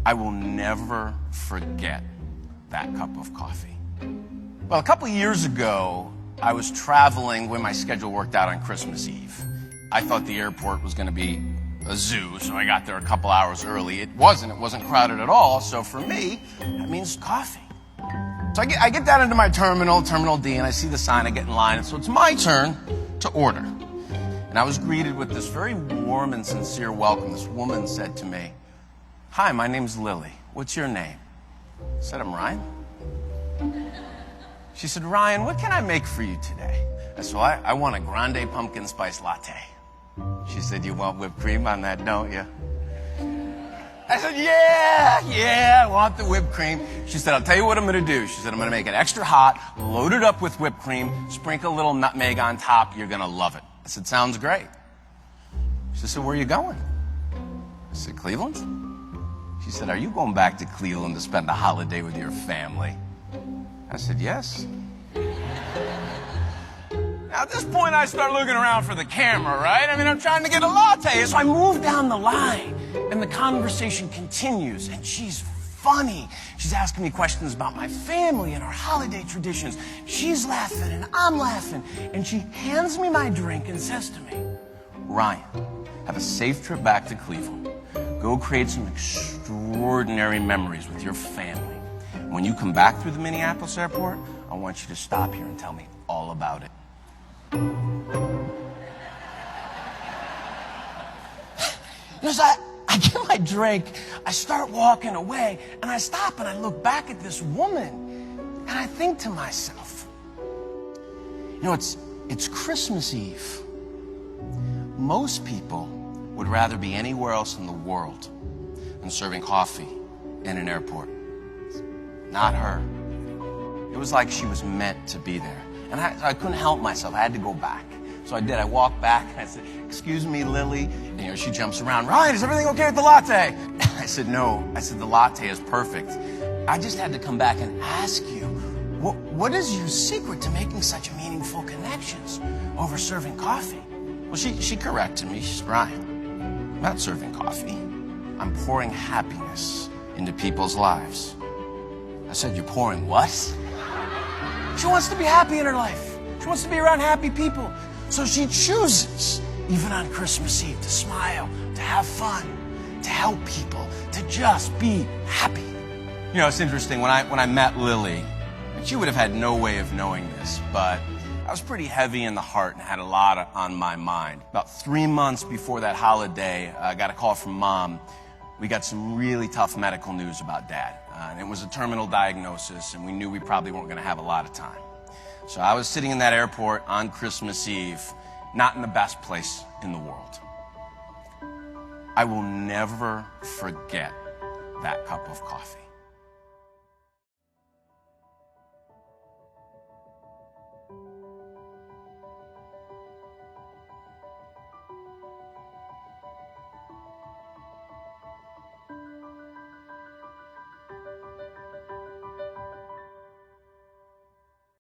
I will never forget that cup of coffee. Well, a couple years ago, I was traveling when my schedule worked out on Christmas Eve. I thought the airport was going to be a zoo, so I got there a couple hours early. It wasn't crowded at all, so for me, that means coffee. So I get down into my Terminal D, and I see the sign, I get in line, and so it's my turn to order. And I was greeted with this very warm and sincere welcome. This woman said to me, "Hi, my name's Lily. What's your name?" I said, "I'm Ryan." She said, "Ryan, what can I make for you today?" I said, "Well, I want a grande pumpkin spice latte." She said, "You want whipped cream on that, don't you?" I said, yeah, I want the whipped cream. She said, "I'll tell you what I'm going to do." She said, "I'm going to make it extra hot, load it up with whipped cream, sprinkle a little nutmeg on top. You're going to love it." I said, "Sounds great." She said, "Where are you going?" I said, "Cleveland." She said, "Are you going back to Cleveland to spend a holiday with your family?" I said, "Yes." Now, at this point, I start looking around for the camera, right? I mean, I'm trying to get a latte. So I move down the line, and the conversation continues, and she's funny. She's asking me questions about my family and our holiday traditions. She's laughing, and I'm laughing, and she hands me my drink and says to me, "Ryan, have a safe trip back to Cleveland. Go create some extraordinary memories with your family. When you come back through the Minneapolis airport, I want you to stop here and tell me all about it." As I get my drink, I start walking away, and I stop and I look back at this woman, and I think to myself, it's Christmas Eve. Most people would rather be anywhere else in the world than serving coffee in an airport. Not her. It was like she was meant to be there. And I couldn't help myself. I had to go back. So I did. I walked back, and I said, "Excuse me, Lily." And she jumps around. "Ryan, is everything okay with the latte?" I said, "No." I said, "The latte is perfect. I just had to come back and ask you, what is your secret to making such meaningful connections over serving coffee?" Well, she corrected me. She said, "Ryan, I'm not serving coffee. I'm pouring happiness into people's lives." I said, "You're pouring what?" She wants to be happy in her life. She wants to be around happy people. So she chooses, even on Christmas Eve, to smile, to have fun, to help people, to just be happy. It's interesting. When I met Lily, and she would have had no way of knowing this, but I was pretty heavy in the heart and had a lot on my mind. About 3 months before that holiday, I got a call from Mom. We got some really tough medical news about Dad. And it was a terminal diagnosis, and we knew we probably weren't going to have a lot of time. So I was sitting in that airport on Christmas Eve, not in the best place in the world. I will never forget that cup of coffee.